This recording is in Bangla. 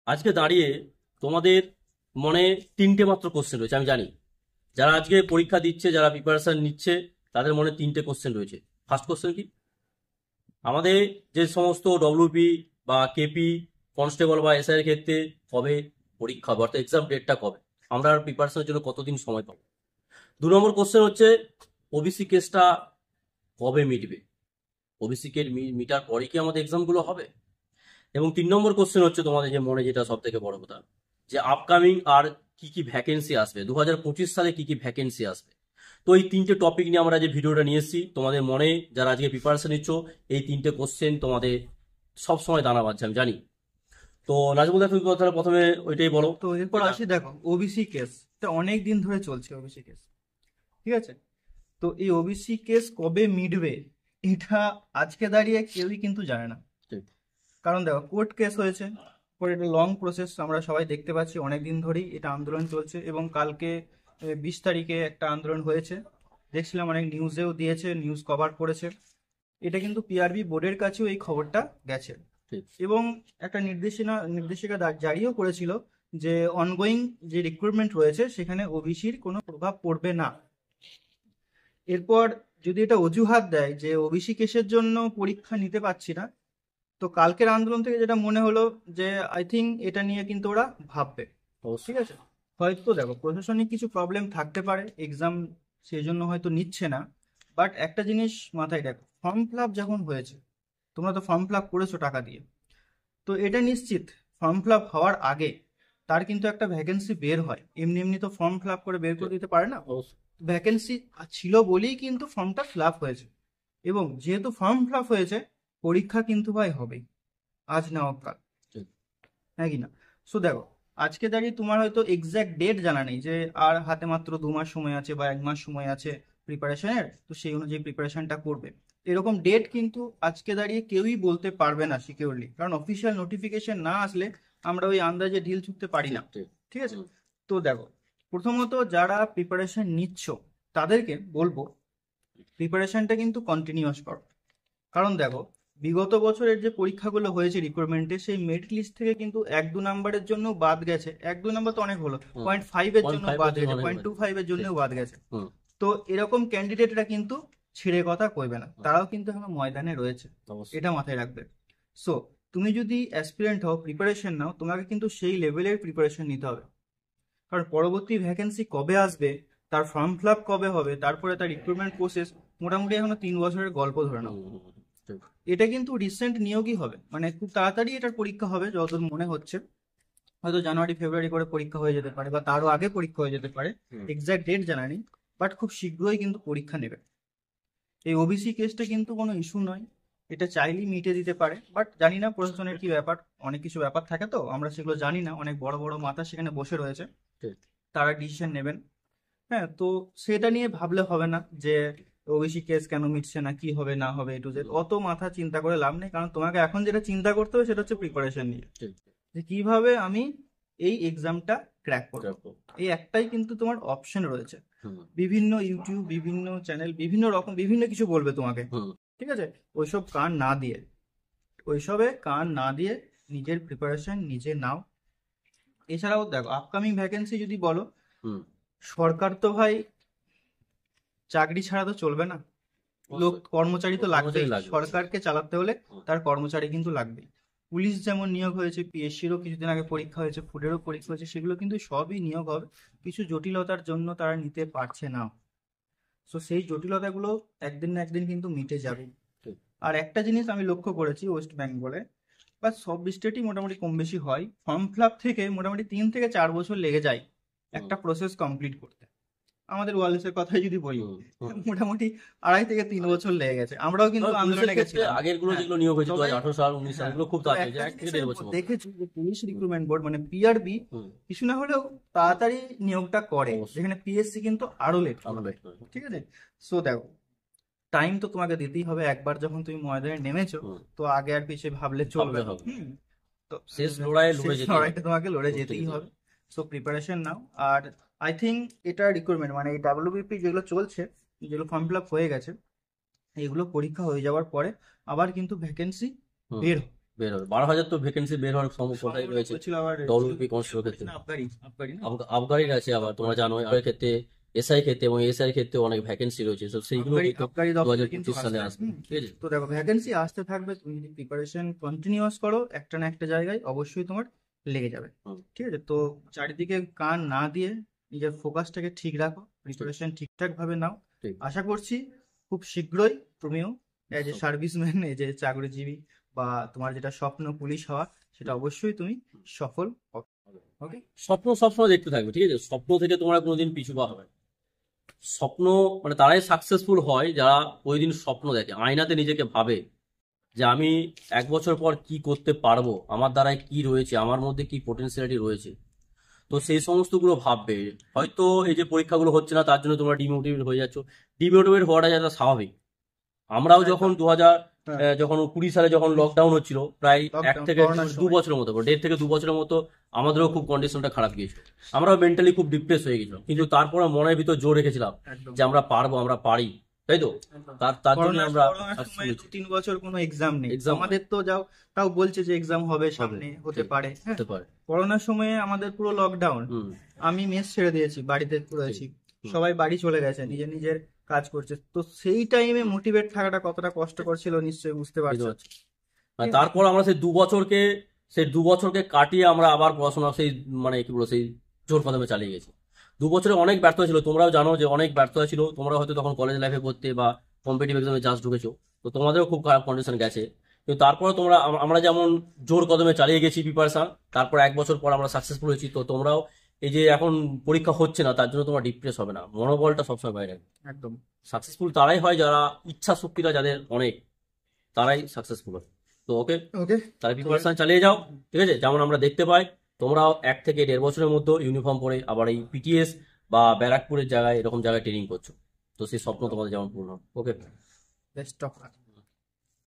আজকে দাঁড়িয়ে তোমাদের মনে তিনটে মাত্র কোশ্চেন রয়েছে, আমি জানি। যারা আজকে পরীক্ষা দিচ্ছে, যারা প্রিপারেশন নিচ্ছে, তাদের মনে তিনটে কোশ্চেন রয়েছে। ফার্স্ট কোশ্চেন কি? আমাদের যে সমস্ত ডব্লিউপি বা কেপি কনস্টেবল বা এসআই এর ক্ষেত্রে কবে পরীক্ষা হবে, অর্থাৎ এক্সাম ডেটটা কবে, আমরা প্রিপারেশনের জন্য কতদিন সময় পাবো? 2 নম্বর কোশ্চেন হচ্ছে ওবিসি কেসটা কবে মিটবে, ওবিসি কে মিটার পরে কি আমাদের এক্সামগুলো হবে? এবং 3 নম্বর কোশ্চেন হচ্ছে তোমাদের যে মনে যেটা সব থেকে বড় কথা, যে আপকামিং আর কি কি ভ্যাকেন্সি আসবে, 2025 সালে কি কি ভ্যাকেন্সি আসবে। তো এই তিনটে টপিক নিয়ে আমরা যে ভিডিওটা নিয়ে এসেছি, তোমাদের মনে যারা আজকে প্রিপারেশন নিচ্ছ, এই তিনটে কোশ্চেন তোমাদের সব সময় দানা বাঁধছে, আমি জানি। তো নাজমুল দা, তুমি তাহলে প্রথমে ওইটাই বলো। তো এরপর আসি, দেখো ওবিসি কেস এটা অনেক দিন ধরে চলছে। ওবিসি কেস, ঠিক আছে। তো এই ওবিসি কেস কবে মিটবে এটা আজকে দাঁড়িয়ে কেউই কিন্তু জানে না। ঠিক। কারণ দেখো, কোর্ট কেস হয়েছে, পরে এটা লং প্রসেস, আমরা সবাই দেখতে পাচ্ছি অনেক দিন ধরেই এটা আন্দোলন চলছে। এবং কালকে 20 তারিখে একটা আন্দোলন হয়েছে, দেখছিলাম অনেক নিউজেও দিয়েছে, নিউজ কভার করেছে। এটা কিন্তু পিআরবি বোর্ডের কাছেও এই খবরটা গেছে। ঠিক। এবং একটা নির্দেশিকা জারিও করেছিল যে অনগোয়িং যে রিক্রুটমেন্ট রয়েছে সেখানে ওবিসির কোনো প্রভাব পড়বে না। এরপর যদি এটা অজুহাত দেয় যে ওবিসি কেসের জন্য পরীক্ষা নিতে পারছি না, তো কালকের আন্দোলন থেকে যেটা মনে হলো যে আই থিঙ্ক এটা নিয়ে কিন্তু ওরা ভাববে। ঠিক অবশ্যই। আছে, হয়তো দেখো প্রশাসনিক কিছু প্রবলেম থাকতে পারে, এক্সাম সেই জন্য হয়তো নিচ্ছে না। বাট একটা জিনিস মাথায় রাখো, ফর্ম ফিল আপ যখন হয়েছে, তোমরা তো ফর্ম ফিল আপ করেছো টাকা দিয়ে, তো এটা নিশ্চিত ফর্ম ফিল আপ হওয়ার আগে তার কিন্তু একটা ভ্যাকেন্সি বের হয়। এমনি এমনি তো ফর্ম ফিল আপ করে বের করে দিতে পারে না। অবশ্যই। ভ্যাকেন্সি ছিল বলেই কিন্তু ফর্মটা ফিল আপ হয়েছে। এবং যেহেতু ফর্ম ফিল আপ হয়েছে, পরীক্ষা কিন্তু ভাই হবেই, আজ না হোক কাল, ঠিক। হ্যাঁ কি না? সো দেখো, আজকে দাঁড়িয়ে তোমার হয়তো এক্সাক্ট ডেট জানা নেই যে আর হাতে মাত্র 2 মাস সময় আছে বা 1 মাস সময় আছে প্রিপারেশনের, তো সেই অনুযায়ী প্রিপারেশনটা করবে। এরকম ডেট কিন্তু আজকে দাঁড়িয়ে কেউই বলতে পারবে না সিকিউরলি, কারণ অফিসিয়াল নোটিফিকেশন না আসলে আমরা ওই আন্দাজে ঢিল ছুটতে পারি না। ঠিক। ঠিক। ঠিক আছে। হুম। তো দেখো, প্রথমত যারা প্রিপারেশন নিচ্ছ তাদেরকে বলবো প্রিপারেশনটা কিন্তু কন্টিনিউয়াস করো। কারণ দেখো, বিগত বছরের যে পরীক্ষাগুলো হয়েছে রিক্রুটমেন্টে, সেই মেরিট লিস্ট থেকে কিন্তু 1-2 নাম্বারের জন্য বাদ গেছে। 1-2 নাম্বার তো অনেক হলো, হুম। 0.5-এর পয়েন্ট জন্য ফাইভের বাদ জন্য গেছে, অনেক পয়েন্ট হবে। টু ফাইভের ঠিক। জন্যও বাদ গেছে। হুম। তো এরকম ক্যান্ডিডেটরা কিন্তু ছেড়ে কথা কইবে না, হুম। তারাও কিন্তু এখন ময়দানে রয়েছে। অবশ্যই। এটা মাথায় রাখবে। সো তুমি যদি অ্যাসপিরেন্ট হও, প্রিপারেশন নাও, তোমাকে কিন্তু সেই লেভেলের প্রিপারেশন নিতে হবে। কারণ পরবর্তী ভ্যাকেন্সি কবে আসবে, তার ফর্ম ফিল আপ কবে হবে, তারপরে তার রিক্রুটমেন্ট প্রসেস, মোটামুটি এখনো 3 বছরের গল্প ধরে নাও। হুম। হুম। হুম। ঠিক। এটা কিন্তু রিসেন্ট নিয়োগই হবে, মানে খুব তাড়াতাড়ি এটার পরীক্ষা হবে যতদূর মনে হচ্ছে। হয়তো জানুয়ারি ফেব্রুয়ারি করে পরীক্ষা হয়ে যেতে পারে বা তারও আগে পরীক্ষা হয়ে যেতে পারে, হুম। এক্সাক্ট ডেট জানা নেই। বাট খুব শীঘ্রই কিন্তু পরীক্ষা নেবে। এই ওবিসি কেসটা কিন্তু কোনো ইস্যু নয়, এটা চাইলেই মিটে দিতে পারে। বাট জানি না প্রশাসনের কি ব্যাপার, অনেক কিছু ব্যাপার থাকে তো আমরা সেগুলো জানি না, অনেক বড় বড় মাথা সেখানে বসে রয়েছে, ঠিক। তারা ডিসিশন নেবেন। হ্যাঁ, তো সেটা নিয়ে ভাবলে হবে না যে ওবিসি কেস কেন মিটছে না, কি হবে না হবে, এ টু জেড হুম। অত মাথা চিন্তা করে লাভ নেই। কারণ তোমাকে এখন যেটা চিন্তা করতে হবে সেটা হচ্ছে প্রিপারেশন নিয়ে, ঠিক। যে কিভাবে আমি এই এক্সামটা ক্র্যাক করব। দেখো। এই একটাই কিন্তু তোমার অপশন রয়েছে। হুম। বিভিন্ন ইউটিউব, বিভিন্ন চ্যানেল, বিভিন্ন রকম বিভিন্ন কিছু বলবে তোমাকে, হুম। ঠিক আছে। ওইসবে কান না দিয়ে নিজের প্রিপারেশন নিজে নাও। এছাড়াও দেখো, আপকামিং ভ্যাকেন্সি যদি বলো, হুম। সরকার তো ভাই চাকরি ছাড়া তো চলবে না, লোক অবশ্যই। কর্মচারী তো কর্মচারী লাগবেই। লাগবে। সরকারকে চালাতে হলে হুম। তার কর্মচারী কিন্তু লাগবেই। পুলিশ যেমন নিয়োগ হয়েছে, পিএসসিরও কিছুদিন আগে পরীক্ষা হয়েছে, ফুডেরও পরীক্ষা হয়েছে, সেগুলো কিন্তু সবই নিয়োগ হবে। কিছু জটিলতার জন্য তারা নিতে পারছে না। তো সেই জটিলতাগুলো একদিন না একদিন কিন্তু মিটে যাবে। ঠিক। আর একটা জিনিস আমি লক্ষ্য করেছি ওয়েস্ট বেঙ্গলে, বা সব স্টেটই মোটামুটি কম বেশি হয়, ফর্ম ফিল আপ থেকে মোটামুটি 3 থেকে 4 বছর লেগে যায় হুম। একটা প্রসেস কমপ্লিট করতে। আমাদের ওয়ালেসের কথাই যদি বলি, হুম। হুম। মোটামুটি 2.5 থেকে 3 বছর লেগে গেছে। আমরাও কিন্তু তবে পুলিশের আন্দোলনে ক্ষেত্রে গেছিলাম। আগের গুলো হ্যাঁ, যেগুলো নিয়োগ হয়েছে, দু তবে হাজার 18 সাল 19 সাল, হ্যাঁ, এগুলো খুব তবে তাড়াতাড়ি, একটা 1 থেকে জিনিস আমি 1.5 বছর মতো। দেখেছি যে পুলিশ হুম। রিক্রুটমেন্ট বোর্ড মানে পিআরবি হুম। কিছু না হলেও তাড়াতাড়ি নিয়োগটা করে, অবশ্যই। যেখানে পিএসসি কিন্তু আরো লেট আরো করবে। লেট করে। ঠিক আছে। সো দেখো, টাইম তো তোমাকে দিতেই হবে, একবার যখন তুমি ময়দানে নেমেছো, হুম। তো আগে আর পিছিয়ে ভাবলে চলবে ভাবলে না। হবে। হুম। তো শেষ লড়াইয়ে লড়ে শেষ যেতেই হবে। লড়াইটা তোমাকে লড়ে লড়তে যেতেই যেতেই হবে। হবে। সো প্রিপারেশন নাও। আর আই থিঙ্ক এটা রিক্রুটমেন্ট মানে এই ডাব্লিউবিপি যেগুলো চলছে, যেগুলো ফর্ম ফিল আপ হয়ে গেছে, এগুলো পরীক্ষা হয়ে যাওয়ার পরে আবার কিন্তু ভ্যাকেন্সি হুম। বের হবে। বের হবে। 12,000 তো ভ্যাকেন্সি বের হওয়ার সম্ভাবনাই রয়েছে বলছিল আবার ডব্লিউপি কনস্টেবল ক্ষেত্রে। আবগারি আবগারি না আবগারির আছে, আবার তোমরা জানো এর ক্ষেত্রে এসআই ক্ষেত্রে এবং এসআই ক্ষেত্রে অনেক ভ্যাকেন্সি রয়েছে, তো সেইগুলো আবগারি কিন্তু আবগারি দু দপ্তরে হাজার কিন্তু পঁচিশ সালে আসবে। আসবে, ঠিক আছে। তো দেখো ভ্যাকেন্সি আসতে থাকবে, তুমি যদি প্রিপারেশন কন্টিনিউয়াস করো একটা না একটা জায়গায় অবশ্যই তোমার লেগে যাবে। হুম। ঠিক আছে, তো চারিদিকে কান না দিয়ে নিজের ফোকাসটাকে ঠিক রাখো, প্রিপারেশন ঠিকঠাক ভাবে নাও। ঠিক। আশা করছি খুব শীঘ্রই তুমিও as a serviceman, as a চাকরিজীবী বা তোমার যেটা স্বপ্ন পুলিশ হওয়া, সেটা অবশ্যই তুমি সফল হবে। ওকে, স্বপ্ন সবসময় দেখতে থাকবে, ঠিক আছে। স্বপ্ন থেকে তোমরা কোনোদিন পিছু পা হবে না। স্বপ্ন মানে তারাই সাকসেসফুল হয় যারা ওই দিন স্বপ্ন দেখে, আয়নাতে নিজেকে ভাবে যে আমি 1 বছর পর কি করতে পারবো, আমার দ্বারায় কি রয়েছে, আমার মধ্যে কি পোটেনশিয়ালিটি রয়েছে। তো সেই সমস্তগুলো ভাববে। হয়তো এই যে পরীক্ষাগুলো হচ্ছে না তার জন্য তোমরা ডিমোটিভেট হয়ে যাচ্ছ, ডিমোটিভেট হওয়াটা যেটা স্বাভাবিক। আমরাও যখন 2020 সালে যখন লকডাউন হচ্ছিল, প্রায় Lockdown, 1 থেকে করোনার 2 সময়। বছরের মতো, 1.5 থেকে 2 বছরের মতো আমাদেরও খুব কন্ডিশনটা খারাপ গিয়েছিল। আমরাও মেন্টালি খুব ডিপ্রেস হয়ে গেছিলাম, কিন্তু তারপরে মনের ভিতর জোর রেখেছিলাম একদম যে আমরা পারবো, আমরা পারি, তাই তো। একদম। তার জন্য করোনার আমরা করোনার success সময় হয়েছি। 2-3 বছর কোনো এক্সাম নেই, Exam আমাদের তো যাও তাও বলছে যে এক্সাম হবে সামনে, হতে ঠিক, পারে। হ্যাঁ, হতে পারে। করোনার সময়ে আমাদের পুরো লকডাউন, হুম। আমি মেস ছেড়ে দিয়েছি, বাড়িতে রয়েছি, হুম। সবাই বাড়ি চলে গেছে, নিজের নিজের কাজ করছে। তো সেই টাইমে মোটিভেট থাকাটা কতটা কষ্টকর ছিল নিশ্চয়ই বুঝতে বুঝতে পারছো। পারছি। মানে তারপর আমরা সেই 2 বছরকে কাটিয়ে আমরা আবার পড়াশোনা সেই মানে কি বলবো সেই জোর কদমে চালিয়ে গেছি। 2 বছরে অনেক ব্যর্থ ছিল, তোমরাও জানো যে অনেক ব্যর্থ ছিল। তোমরা হয়তো তখন কলেজ লাইফে পড়তে বা কম্পিটিটিভ এক্সামে জাস্ট ঢুকেছো, তো তোমাদেরও খুব খারাপ কন্ডিশন গেছে। কিন্তু তারপরে আমরা যেমন জোর কদমে চালিয়ে গেছি প্রিপারেশন, তারপর 1 বছর পর আমরা সাকসেসফুল হয়েছি। তো তোমরাও এই যে এখন পরীক্ষা হচ্ছে না তার জন্য তোমরা ডিপ্রেস হবে না, মনোবলটা সবসময় বাইরে রাখবে। একদম। সাকসেসফুল তারাই হয় যারা ইচ্ছা শক্তিটা যাদের অনেক, তারাই সাকসেসফুল হয়। তো ওকে, ওকে, তাহলে প্রিপারেশন চালিয়ে যাও, ঠিক আছে। যেমন আমরা দেখতে পাই তোমরাও 1 থেকে 1.5 বছরের মধ্যে ইউনিফর্ম পরে আবার এই পিটিএস বা ব্যারাকপুরের জায়গায় এরকম জায়গায় ট্রেনিং করছো, তো সেই স্বপ্ন তোমাদের যেমন পূর্ণ। ওকে। Best of lakh.